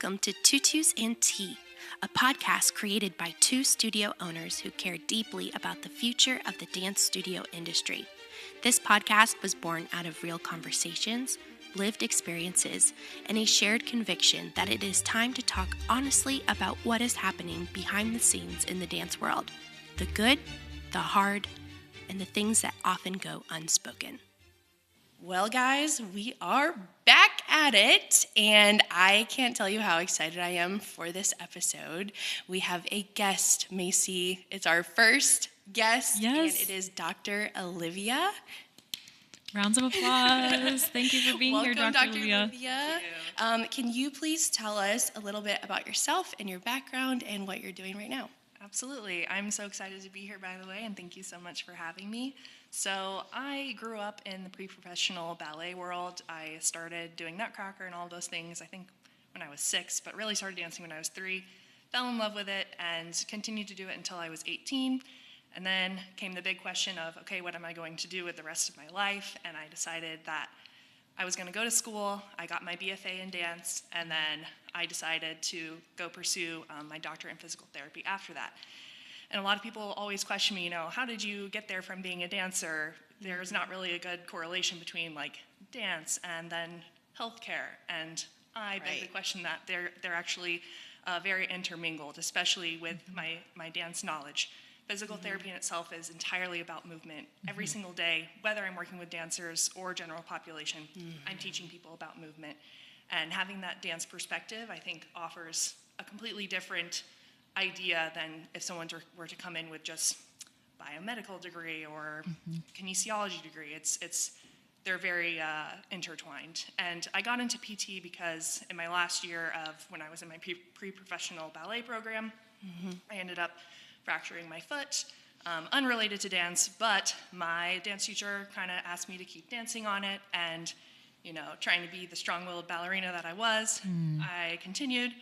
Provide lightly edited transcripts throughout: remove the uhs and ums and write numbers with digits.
Welcome to Tutus and Tea, a podcast created by two studio owners who care deeply about the future of the dance studio industry. This podcast was born out of real conversations, lived experiences, and a shared conviction that it is time to talk honestly about what is happening behind the scenes in the dance world, the good, the hard, and the things that often go unspoken. Well, guys, we are back at it, and I can't tell you how excited I am for this episode. We have a guest, Macy. It's our first guest, Yes. And it is Dr. Olivia. Rounds of applause. Thank you for being Welcome, here, Dr. Olivia. Can you please tell us a little bit about yourself and your background and what you're doing right now? Absolutely. I'm so excited to be here, by the way, and thank you so much for having me. So I grew up in the pre-professional ballet world. I started doing Nutcracker and all those things, I think, when I was 6, but really started dancing when I was 3, fell in love with it, and continued to do it until I was 18. And then came the big question of, okay, what am I going to do with the rest of my life? And I decided that I was going to go to school. I got my BFA in dance, and then I decided to go pursue my doctorate in physical therapy after that. And a lot of people always question me, how did you get there from being a dancer? There's not really a good correlation between dance and then healthcare. And I beg the question that they're actually very intermingled, especially with my dance knowledge. Physical therapy in itself is entirely about movement. Every single day, whether I'm working with dancers or general population, I'm teaching people about movement. And having that dance perspective, I think, offers a completely different idea than if someone were to come in with just biomedical degree or kinesiology degree. They're very intertwined. And I got into PT because in my last year of when I was in my pre-professional ballet program, I ended up fracturing my foot, unrelated to dance, but my dance teacher kind of asked me to keep dancing on it, and trying to be the strong-willed ballerina that I was, I continued,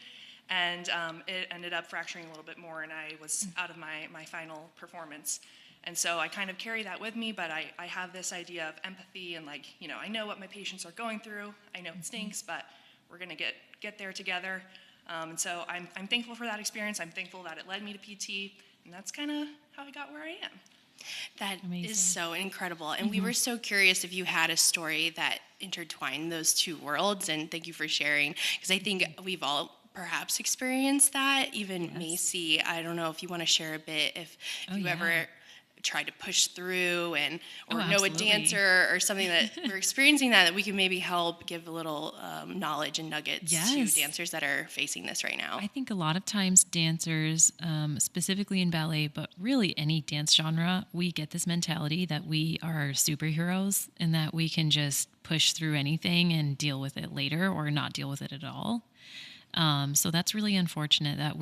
and it ended up fracturing a little bit more, and I was out of my final performance. And so I kind of carry that with me, but I have this idea of empathy and I know what my patients are going through. I know it stinks, but we're gonna get there together. And so I'm thankful for that experience. I'm thankful that it led me to PT, and that's kind of how I got where I am. That Amazing. is so incredible. And we were so curious if you had a story that intertwined those two worlds, and thank you for sharing, because I think we've all perhaps experienced that. Even Macy, I don't know if you want to share a bit, if you ever tried to push through or know a dancer or something that we're experiencing that we can maybe help give a little knowledge and nuggets to dancers that are facing this right now. I think a lot of times dancers, specifically in ballet, but really any dance genre, we get this mentality that we are superheroes and that we can just push through anything and deal with it later or not deal with it at all. So that's really unfortunate that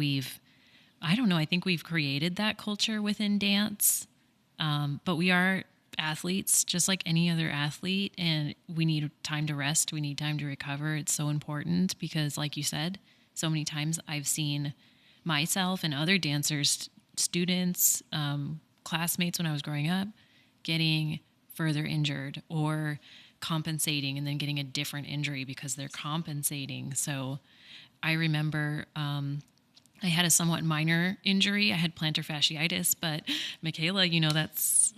I think we've created that culture within dance. But we are athletes just like any other athlete, and we need time to rest. We need time to recover. It's so important because, like you said, so many times I've seen myself and other dancers, students, classmates when I was growing up, getting further injured or compensating and then getting a different injury because they're compensating. So I remember I had a somewhat minor injury. I had plantar fasciitis, but Michaela, that's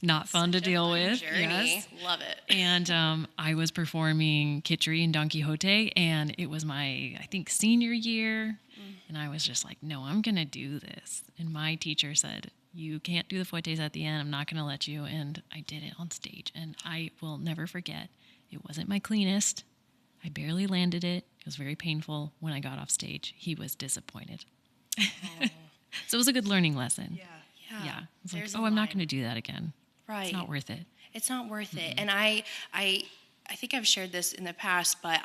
not fun to deal with. Journey. Yes. Love it. And I was performing Kitchery and Don Quixote, and it was my, I think, senior year. And I was just like, no, I'm going to do this. And my teacher said, you can't do the fouettes at the end. I'm not going to let you. And I did it on stage. And I will never forget, it wasn't my cleanest. I barely landed it. It was very painful. When I got off stage, he was disappointed. So it was a good learning lesson. Yeah. It's like, I'm not going to do that again. Right. It's not worth it. It's not worth it. And I think I've shared this in the past, but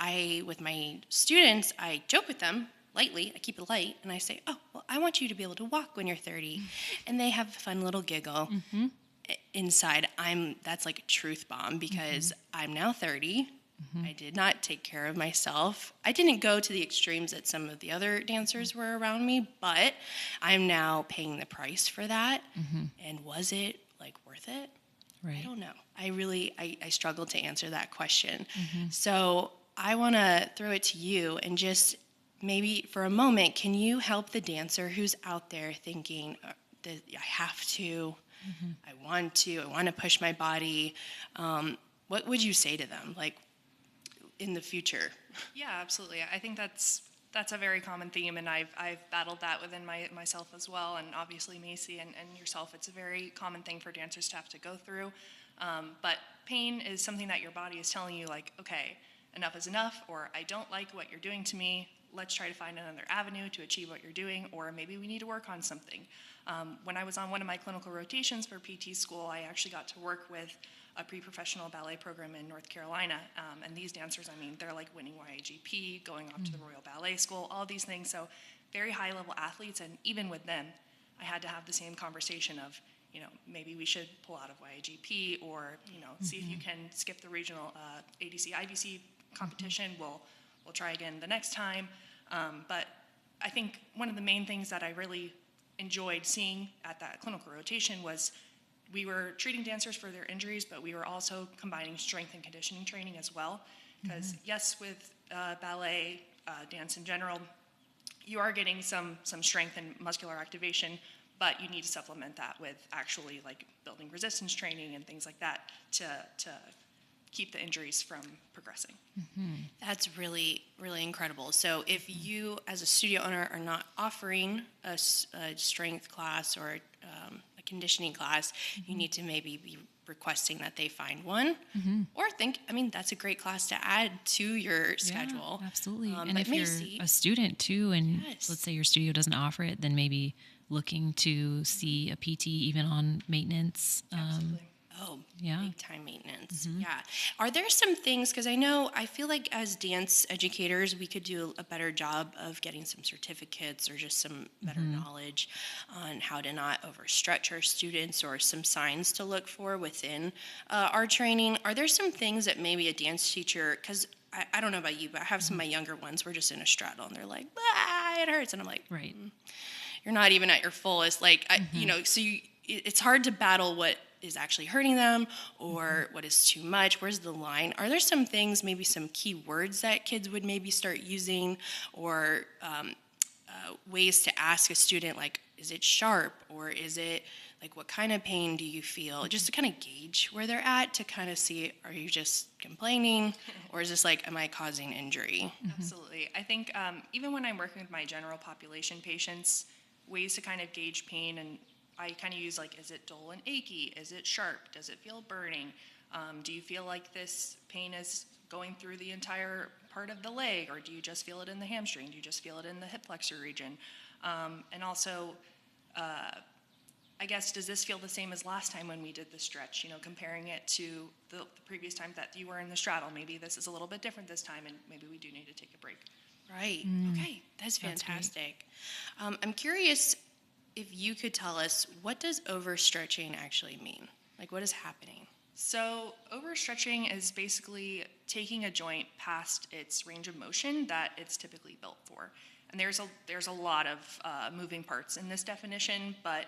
with my students, I joke with them lightly. I keep it light, and I say, oh, well, I want you to be able to walk when you're 30. And they have a fun little giggle. Inside, that's like a truth bomb because I'm now 30. I did not take care of myself. I didn't go to the extremes that some of the other dancers were around me, but I'm now paying the price for that. And was it worth it? Right. I don't know. I struggled to answer that question. So I want to throw it to you and just maybe for a moment, can you help the dancer who's out there thinking, that I have to, I want to push my body? What would you say to them, like, in the future? Yeah, absolutely. I think that's a very common theme, and I've battled that within myself as well, and obviously Macy and yourself. It's a very common thing for dancers to have to go through. But pain is something that your body is telling you, like, okay, enough is enough, or I don't like what you're doing to me. Let's try to find another avenue to achieve what you're doing, or maybe we need to work on something. When I was on one of my clinical rotations for PT school, I actually got to work with a pre-professional ballet program in North Carolina. And these dancers, I mean, they're like winning YAGP, going off to the Royal Ballet School, all these things. So very high-level athletes, and even with them, I had to have the same conversation of, maybe we should pull out of YAGP, or, see if you can skip the regional ADC, IBC competition. We'll try again the next time. But I think one of the main things that I really enjoyed seeing at that clinical rotation was we were treating dancers for their injuries, but we were also combining strength and conditioning training as well. Because yes, with ballet, dance in general, you are getting some strength and muscular activation, but you need to supplement that with actually like building resistance training and things like that to keep the injuries from progressing. That's really, really incredible. So if you, as a studio owner, are not offering a strength class or a conditioning class, you need to maybe be requesting that they find one, or that's a great class to add to your schedule. Yeah, absolutely. And if Macy, you're a student too, and Yes. let's say your studio doesn't offer it, then maybe looking to see a PT even on maintenance. Absolutely. Yeah. Big time maintenance. Yeah. Are there some things, because I feel like as dance educators, we could do a better job of getting some certificates or just some better knowledge on how to not overstretch our students, or some signs to look for within our training. Are there some things that maybe a dance teacher, because I don't know about you, but I have some of my younger ones, we're just in a straddle and they're like, it hurts. And I'm like, Right. You're not even at your fullest. Like, it's hard to battle what is actually hurting them or what is too much. Where's the line? Are there some things, maybe some key words that kids would maybe start using, or ways to ask a student, like, is it sharp, or is it, like, what kind of pain do you feel? Just to kind of gauge where they're at, to kind of see, are you just complaining, or is this like, am I causing injury? Absolutely. I think even when I'm working with my general population patients, ways to kind of gauge pain, and I kind of use, like, is it dull and achy? Is it sharp? Does it feel burning? Do you feel like this pain is going through the entire part of the leg, or do you just feel it in the hamstring? Do you just feel it in the hip flexor region? And also, I guess, does this feel the same as last time when we did the stretch? Comparing it to the previous time that you were in the straddle. Maybe this is a little bit different this time, and maybe we do need to take a break. Right. Okay. That's fantastic. I'm curious if you could tell us, what does overstretching actually mean? Like, what is happening? So overstretching is basically taking a joint past its range of motion that it's typically built for. And there's a lot of moving parts in this definition, but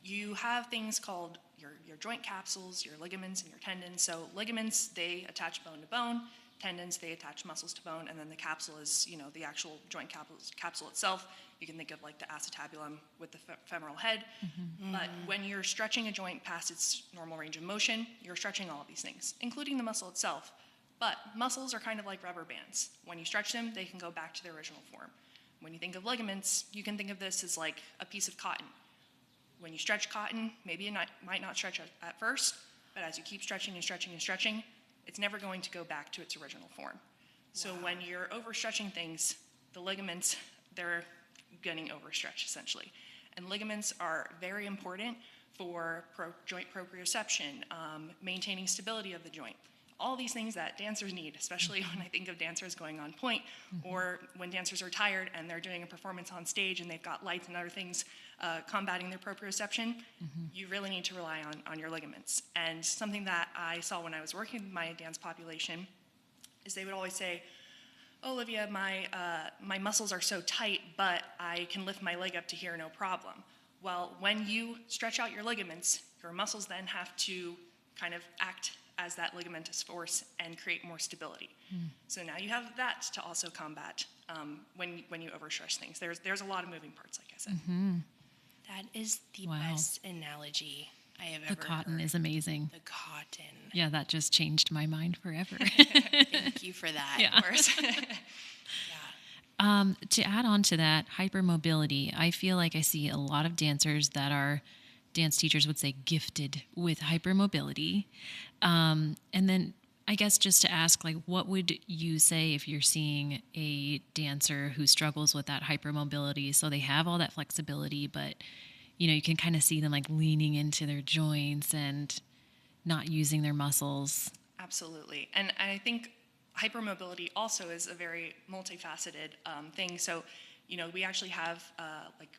you have things called your joint capsules, your ligaments, and your tendons. So ligaments, they attach bone to bone. Tendons, they attach muscles to bone, and then the capsule is, the actual joint capsule itself. You can think of like the acetabulum with the femoral head. But when you're stretching a joint past its normal range of motion, you're stretching all of these things, including the muscle itself. But muscles are kind of like rubber bands. When you stretch them, they can go back to their original form. When you think of ligaments, you can think of this as like a piece of cotton. When you stretch cotton, maybe it might not stretch at first, but as you keep stretching and stretching and stretching, it's never going to go back to its original form. So when you're overstretching things, the ligaments, they're getting overstretched essentially. And ligaments are very important for joint proprioception, maintaining stability of the joint. All these things that dancers need, especially when I think of dancers going on point, or when dancers are tired and they're doing a performance on stage and they've got lights and other things combating their proprioception, you really need to rely on your ligaments. And something that I saw when I was working with my dance population is they would always say, oh, Olivia, my muscles are so tight, but I can lift my leg up to here, no problem. Well, when you stretch out your ligaments, your muscles then have to kind of act as that ligamentous force and create more stability. So now you have that to also combat when you overstretch things. There's a lot of moving parts, like I said. That is the Wow. best analogy I have The ever cotton heard. is amazing. The cotton. Yeah, that just changed my mind forever. Thank you for that. Yeah. Of course. To add on to that, hypermobility, I feel like I see a lot of dancers that are, dance teachers would say, gifted with hypermobility. And then I guess just to ask, like, what would you say if you're seeing a dancer who struggles with that hypermobility? So they have all that flexibility, but, you can kind of see them like leaning into their joints and not using their muscles. Absolutely. And I think hypermobility also is a very multifaceted thing. So, we actually have like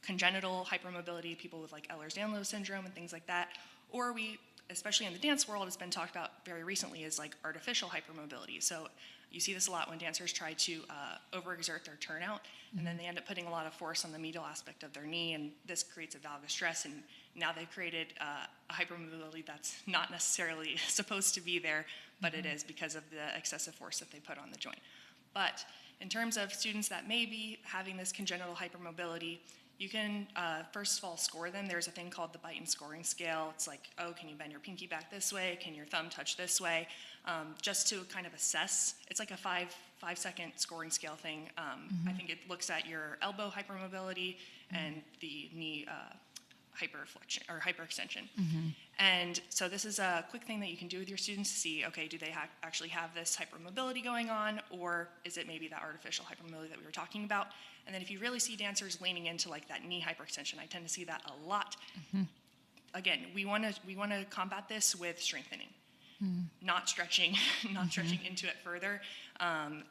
congenital hypermobility, people with like Ehlers-Danlos syndrome and things like that. Or we, especially in the dance world, it's been talked about very recently is like artificial hypermobility. So you see this a lot when dancers try to overexert their turnout, and then they end up putting a lot of force on the medial aspect of their knee, and this creates a valgus stress, and now they've created a hypermobility that's not necessarily supposed to be there, but it is because of the excessive force that they put on the joint. But in terms of students that may be having this congenital hypermobility, you can, first of all, score them. There's a thing called the Beighton scoring scale. It's like, can you bend your pinky back this way? Can your thumb touch this way? Just to kind of assess. It's like a 5-second scoring scale thing. I think it looks at your elbow hypermobility and the knee hyperflexion or hyperextension. And so this is a quick thing that you can do with your students to see, okay, do they actually have this hypermobility going on, or is it maybe that artificial hypermobility that we were talking about? And then if you really see dancers leaning into like that knee hyperextension, I tend to see that a lot. Again, we want to combat this with strengthening. Not stretching, not stretching into it further.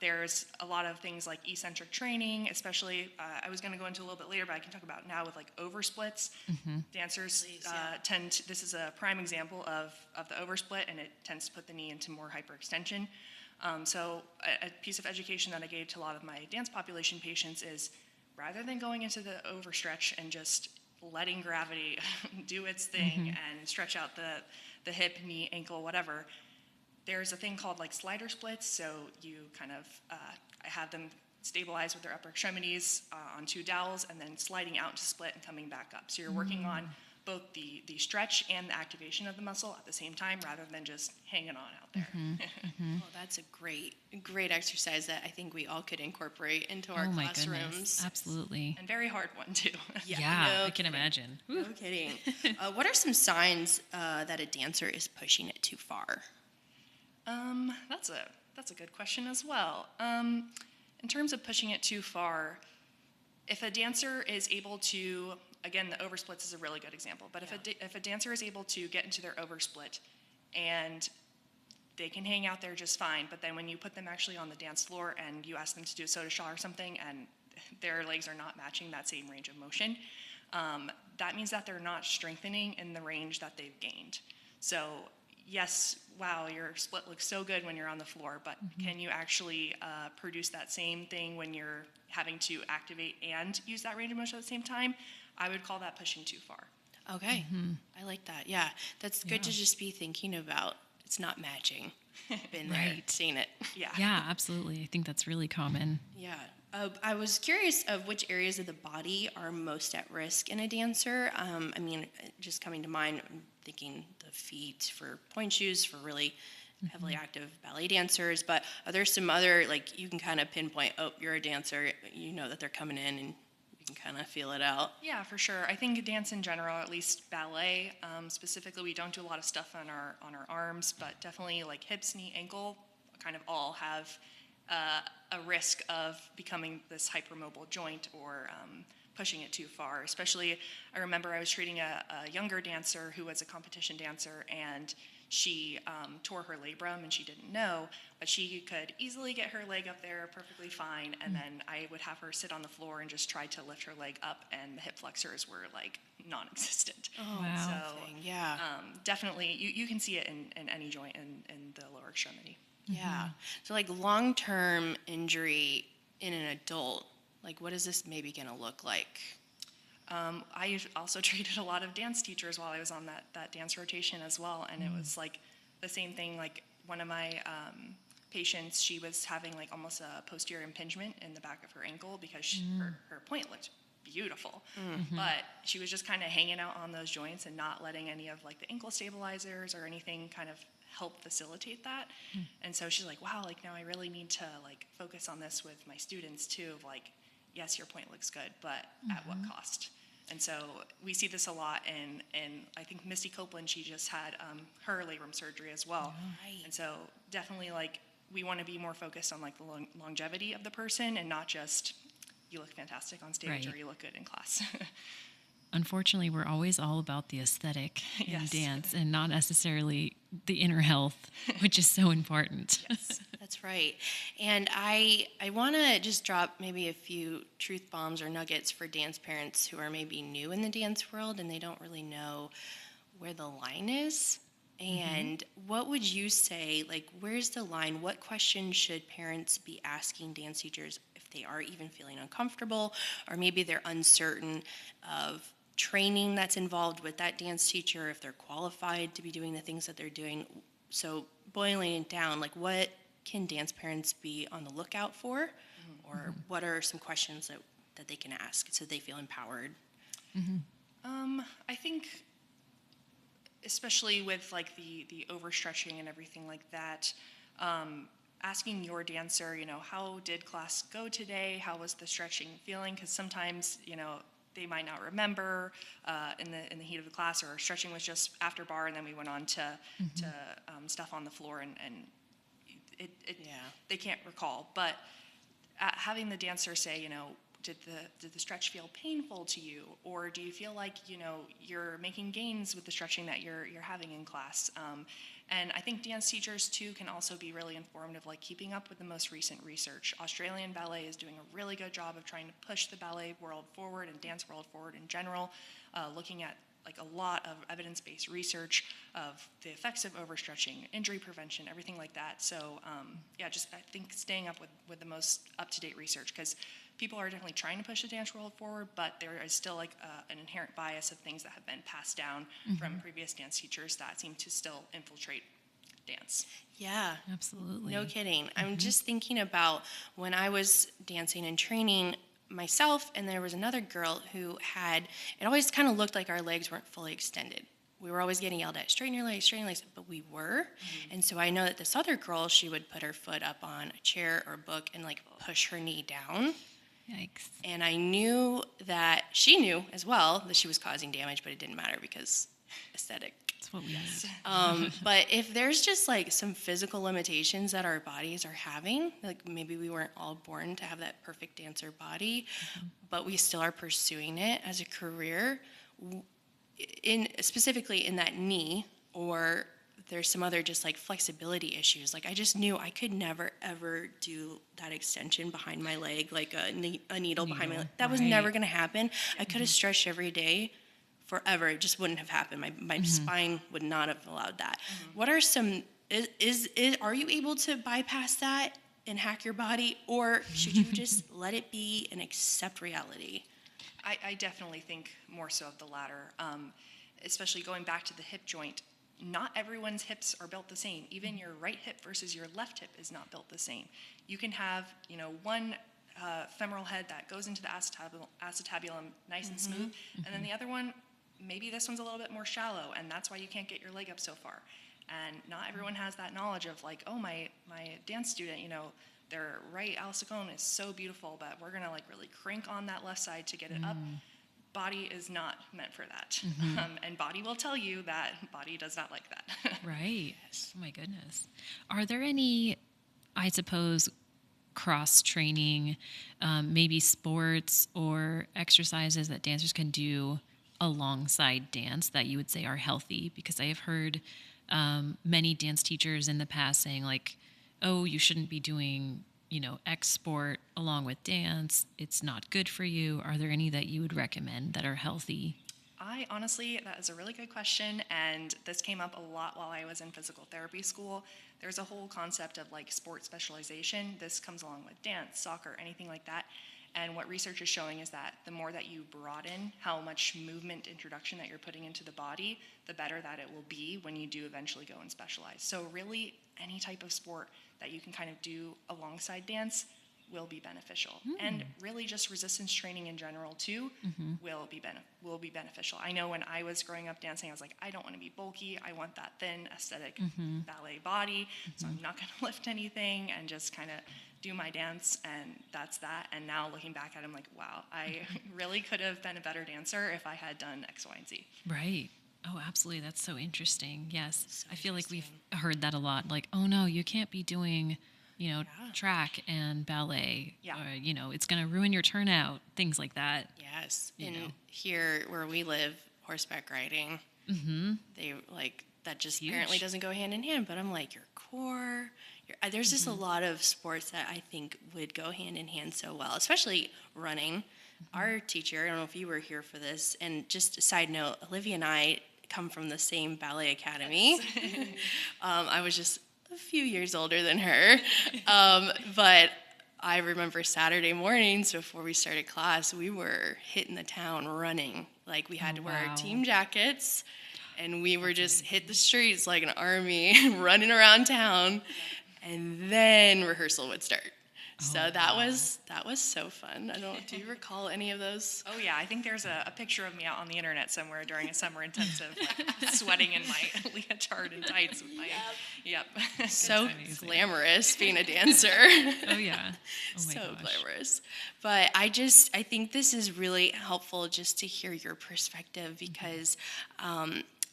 There's a lot of things like eccentric training, especially, I was going to go into a little bit later, but I can talk about now with like oversplits. Dancers this is a prime example of the oversplit, and it tends to put the knee into more hyperextension. So a piece of education that I gave to a lot of my dance population patients is, rather than going into the overstretch and just letting gravity do its thing and stretch out the hip, knee, ankle, whatever, there's a thing called like slider splits. So you kind of I have them stabilize with their upper extremities on two dowels and then sliding out to split and coming back up. So you're working on both the stretch and the activation of the muscle at the same time, rather than just hanging on out there. Oh, that's a great exercise that I think we all could incorporate into our Oh my classrooms. goodness, absolutely. And very hard one too. Yeah, no I can kidding. imagine. No kidding. What are some signs that a dancer is pushing it too far? That's a good question as well. In terms of pushing it too far, if a dancer is able to, again, the oversplits is a really good example, but if a dancer is able to get into their oversplit and they can hang out there just fine, but then when you put them actually on the dance floor and you ask them to do a soda shot or something and their legs are not matching that same range of motion, that means that they're not strengthening in the range that they've gained. So yes, wow, your split looks so good when you're on the floor, but can you actually produce that same thing when you're having to activate and use that range of motion at the same time? I would call that pushing too far. Okay, I like that. Yeah, that's good to just be thinking about. It's not matching. Been there, Right. seen it. Yeah, absolutely. I think that's really common. Yeah. I was curious of which areas of the body are most at risk in a dancer. I mean, just coming to mind, I'm thinking the feet for point shoes for really heavily active ballet dancers. But are there some other, like, you can kind of pinpoint, oh, you're a dancer, you know that they're coming in and you can kind of feel it out? Yeah, for sure. I think dance in general, at least ballet specifically, we don't do a lot of stuff on our arms, but definitely like hips, knee, ankle, kind of all have a risk of becoming this hypermobile joint or pushing it too far. Especially, I remember I was treating a younger dancer who was a competition dancer, and she tore her labrum and she didn't know, but she could easily get her leg up there perfectly fine, and then I would have her sit on the floor and just try to lift her leg up, and the hip flexors were like non-existent. Oh, Wow. So, yeah. Definitely, you can see it in any joint in the lower extremity. Yeah. So, like, long-term injury in an adult, like, what is this maybe going to look like? I also treated a lot of dance teachers while I was on that dance rotation as well, and it was like the same thing, like one of my patients, she was having like almost a posterior impingement in the back of her ankle because her point looked beautiful, but she was just kind of hanging out on those joints and not letting any of like the ankle stabilizers or anything kind of help facilitate that. And so she's like, wow, like now I really need to like focus on this with my students too, of like, yes, your point looks good, but at what cost? And so we see this a lot in I think Misty Copeland, she just had her labrum surgery as well. Right. And so definitely like we want to be more focused on like the longevity of the person and not just you look fantastic on stage Right. or you look good in class. Unfortunately, we're always all about the aesthetic in Yes. dance and not necessarily the inner health, which is so important. Yes. That's right. And I want to just drop maybe a few truth bombs or nuggets for dance parents who are maybe new in the dance world and they don't really know where the line is. And what would you say, like, where's the line? What questions should parents be asking dance teachers if they are even feeling uncomfortable, or maybe they're uncertain of training that's involved with that dance teacher, if they're qualified to be doing the things that they're doing? So boiling it down, like, what can dance parents be on the lookout for, or what are some questions that they can ask so they feel empowered? I think especially with like the overstretching and everything like that, asking your dancer, you know, how did class go today? How was the stretching feeling? Because sometimes, you know, they might not remember in the heat of the class, or stretching was just after bar, and then we went on to stuff on the floor, and it they can't recall. But having the dancer say, you know, did the stretch feel painful to you, or do you feel like, you know, you're making gains with the stretching that you're having in class? And I think dance teachers too can also be really informative, like keeping up with the most recent research. Australian ballet is doing a really good job of trying to push the ballet world forward and dance world forward in general, looking at like a lot of evidence-based research of the effects of overstretching, injury prevention, everything like that. So just I think staying up with the most up-to-date research, because people are definitely trying to push the dance world forward, but there is still like an inherent bias of things that have been passed down from previous dance teachers that seem to still infiltrate dance. Yeah. Absolutely. No kidding. I'm just thinking about when I was dancing and training myself, and there was another girl who it always kind of looked like our legs weren't fully extended. We were always getting yelled at, straighten your legs, but we were. And so I know that this other girl, she would put her foot up on a chair or a book and like push her knee down. Yikes. And I knew that she knew as well that she was causing damage, but it didn't matter because aesthetic. That's what we need. But if there's just like some physical limitations that our bodies are having, like maybe we weren't all born to have that perfect dancer body, but we still are pursuing it as a career, specifically in that knee, or there's some other just like flexibility issues. Like I just knew I could never ever do that extension behind my leg, like a needle behind my leg. That was never going to happen. I could have stretched every day forever. It just wouldn't have happened. My spine would not have allowed that. What are some, are you able to bypass that and hack your body, or should you just let it be and accept reality? I definitely think more so of the latter, especially going back to the hip joint. Not everyone's hips are built the same. Even your right hip versus your left hip is not built the same. You can have, you know, one femoral head that goes into the acetabulum nice and smooth, and then the other one, maybe this one's a little bit more shallow, and that's why you can't get your leg up so far. And not everyone has that knowledge of like, oh, my dance student, you know, their right ossicone is so beautiful, but we're gonna like really crank on that left side to get it up. Body is not meant for that. And body will tell you that body does not like that. Right. Oh my goodness. Are there any, I suppose, cross training, maybe sports or exercises that dancers can do alongside dance that you would say are healthy? Because I have heard many dance teachers in the past saying like, oh, you shouldn't be doing, you know, X sport along with dance. It's not good for you. Are there any that you would recommend that are healthy? Honestly, that is a really good question, and this came up a lot while I was in physical therapy school. There's a whole concept of like sport specialization. This comes along with dance, soccer, anything like that. And what research is showing is that the more that you broaden how much movement introduction that you're putting into the body, the better that it will be when you do eventually go and specialize. So really, any type of sport that you can kind of do alongside dance will be beneficial. And really just resistance training in general too will be beneficial. I know when I was growing up dancing, I was like, I don't want to be bulky. I want that thin aesthetic ballet body. So I'm not going to lift anything and just kind of do my dance, and that's that. And now looking back at it, I'm like, wow, I really could have been a better dancer if I had done X, Y, and Z. Right. Oh, absolutely. That's so interesting. Yes. So I feel like we've heard that a lot. Like, oh no, you can't be doing, track and ballet. Yeah. Or, it's going to ruin your turnout. Things like that. Yes. Here where we live, horseback riding, they like that just apparently doesn't go hand in hand. But I'm like, your core. There's just a lot of sports that I think would go hand in hand so well, especially running. Our teacher, I don't know if you were here for this, and just a side note, Olivia and I come from the same ballet academy. I was just a few years older than her, but I remember Saturday mornings before we started class, we were hitting the town running. Like we had to wear our team jackets, and we were just hit the streets like an army, running around town, and then rehearsal would start. So that was so fun. Do you recall any of those? Oh yeah, I think there's a picture of me out on the internet somewhere during a summer intensive, like, sweating in my leotard and tights with my, So glamorous being a dancer. Oh yeah. Oh my so gosh. glamorous. But I think this is really helpful just to hear your perspective, because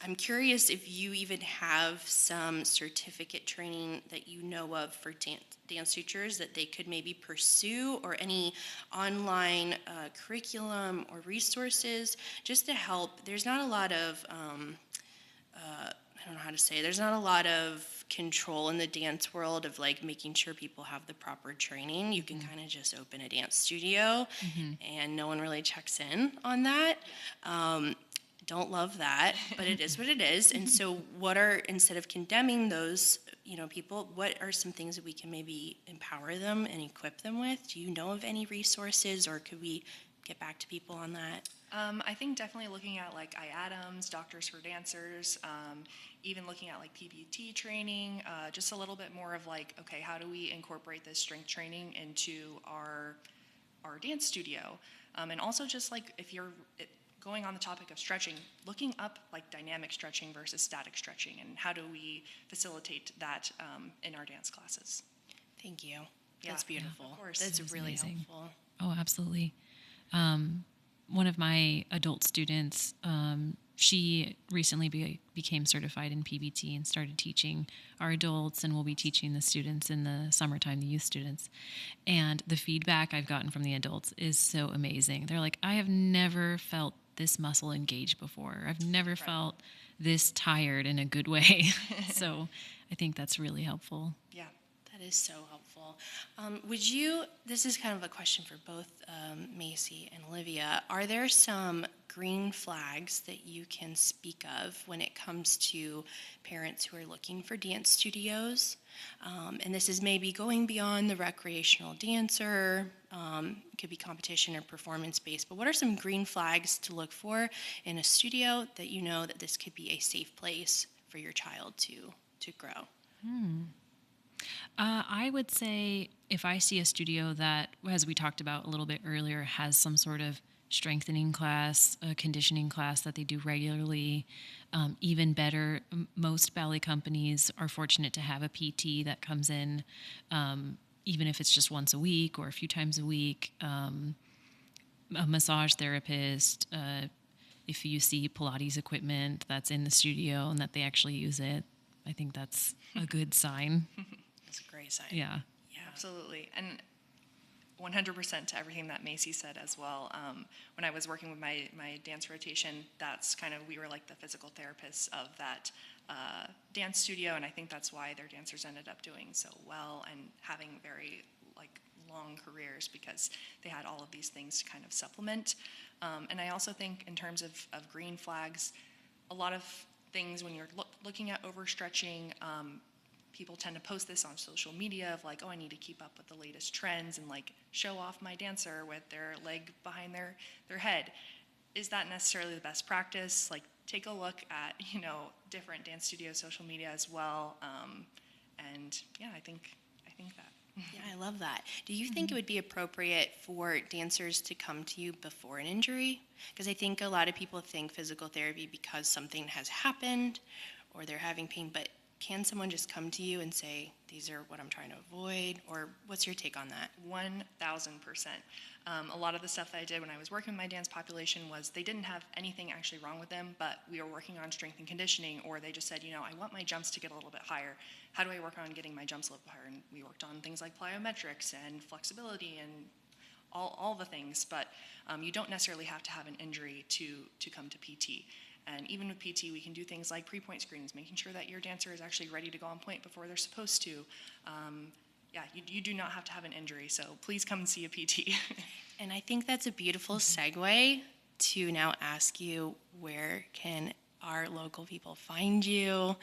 I'm curious if you even have some certificate training that you know of for dance teachers that they could maybe pursue, or any online curriculum or resources just to help. There's not a lot of, I don't know how to say, there's not a lot of control in the dance world of like making sure people have the proper training. You can kind of just open a dance studio and no one really checks in on that. Don't love that, but it is what it is. And so instead of condemning those, people, what are some things that we can maybe empower them and equip them with? Do you know of any resources, or could we get back to people on that? I think definitely looking at like IADMs, Doctors for Dancers, even looking at like PBT training, just a little bit more of like, okay, how do we incorporate this strength training into our dance studio? And also just like if you're going on the topic of stretching, looking up like dynamic stretching versus static stretching, and how do we facilitate that in our dance classes. Thank you. That's beautiful. Of course. That's really amazing. helpful. Oh, absolutely. One of my adult students, she recently became certified in PBT and started teaching our adults, and will be teaching the students in the summertime, the youth students. And the feedback I've gotten from the adults is so amazing. They're like, I have never felt this muscle engaged before. I've never felt this tired in a good way. So I think that's really helpful. Yeah, that is so helpful. This is kind of a question for both Macy and Olivia. Are there some green flags that you can speak of when it comes to parents who are looking for dance studios? And this is maybe going beyond the recreational dancer, it could be competition or performance-based, but what are some green flags to look for in a studio that you know that this could be a safe place for your child to grow? I would say if I see a studio that, as we talked about a little bit earlier, has some sort of strengthening class, a conditioning class that they do regularly, even better, most ballet companies are fortunate to have a PT that comes in, even if it's just once a week or a few times a week, a massage therapist, if you see Pilates equipment that's in the studio and that they actually use it, I think that's a good sign. That's a great sign. Yeah. Absolutely. And 100% to everything that Macy said as well. When I was working with my dance rotation, that's kind of, we were like the physical therapists of that dance studio, and I think that's why their dancers ended up doing so well and having very like long careers, because they had all of these things to kind of supplement. And I also think in terms of green flags, a lot of things when you're looking at overstretching, people tend to post this on social media of like, oh, I need to keep up with the latest trends and like show off my dancer with their leg behind their head. Is that necessarily the best practice? Like, take a look at, different dance studio social media as well. And yeah, I think that. Yeah, I love that. Do you think it would be appropriate for dancers to come to you before an injury? Because I think a lot of people think physical therapy because something has happened or they're having pain, but can someone just come to you and say, these are what I'm trying to avoid? Or what's your take on that? 1,000%. A lot of the stuff that I did when I was working with my dance population was they didn't have anything actually wrong with them, but we were working on strength and conditioning, or they just said, I want my jumps to get a little bit higher. How do I work on getting my jumps a little bit higher? And we worked on things like plyometrics and flexibility and all the things, but you don't necessarily have to have an injury to come to PT. And even with PT, we can do things like pre-point screenings, making sure that your dancer is actually ready to go on point before they're supposed to. You do not have to have an injury, so please come and see a PT. And I think that's a beautiful segue to now ask you, where can our local people find you,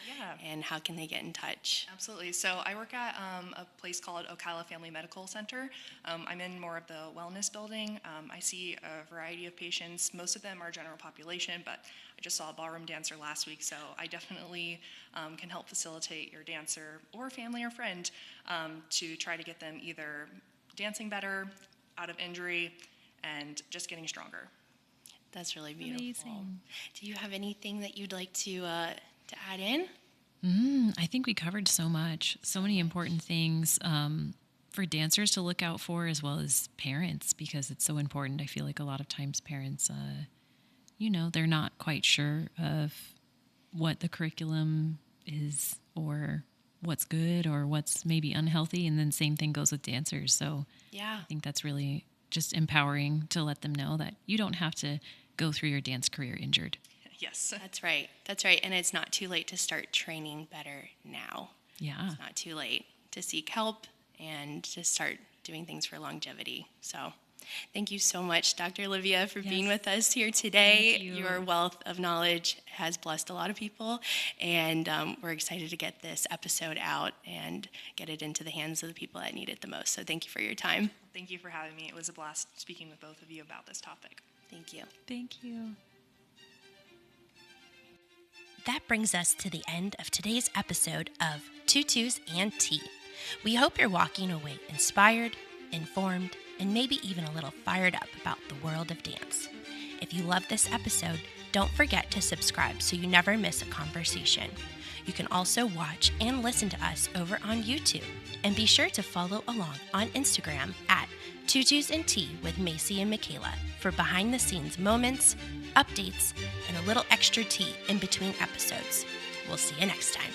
and how can they get in touch? Absolutely. So I work at a place called Ocala Family Medical Center. I'm in more of the wellness building. I see a variety of patients. Most of them are general population, but I just saw a ballroom dancer last week, so I definitely can help facilitate your dancer or family or friend to try to get them either dancing better, out of injury, and just getting stronger. That's really beautiful. Amazing. Do you have anything that you'd like to add in? I think we covered so much, so many important things for dancers to look out for, as well as parents, because it's so important. I feel like a lot of times parents, they're not quite sure of what the curriculum is or what's good or what's maybe unhealthy. And then same thing goes with dancers. So yeah, I think that's really just empowering to let them know that you don't have to go through your dance career injured. Yes. That's right. And it's not too late to start training better now. Yeah. It's not too late to seek help and to start doing things for longevity. So thank you so much, Dr. Olivia, for being with us here today. Thank you. Your wealth of knowledge has blessed a lot of people, and we're excited to get this episode out and get it into the hands of the people that need it the most. So thank you for your time. Thank you for having me. It was a blast speaking with both of you about this topic. Thank you. Thank you. That brings us to the end of today's episode of Tutus and Tea. We hope you're walking away inspired, informed, and maybe even a little fired up about the world of dance. If you love this episode, don't forget to subscribe so you never miss a conversation. You can also watch and listen to us over on YouTube. And be sure to follow along on Instagram at Tutus and Tea with Macy and Michaela for behind-the-scenes moments, updates, and a little extra tea in between episodes. We'll see you next time.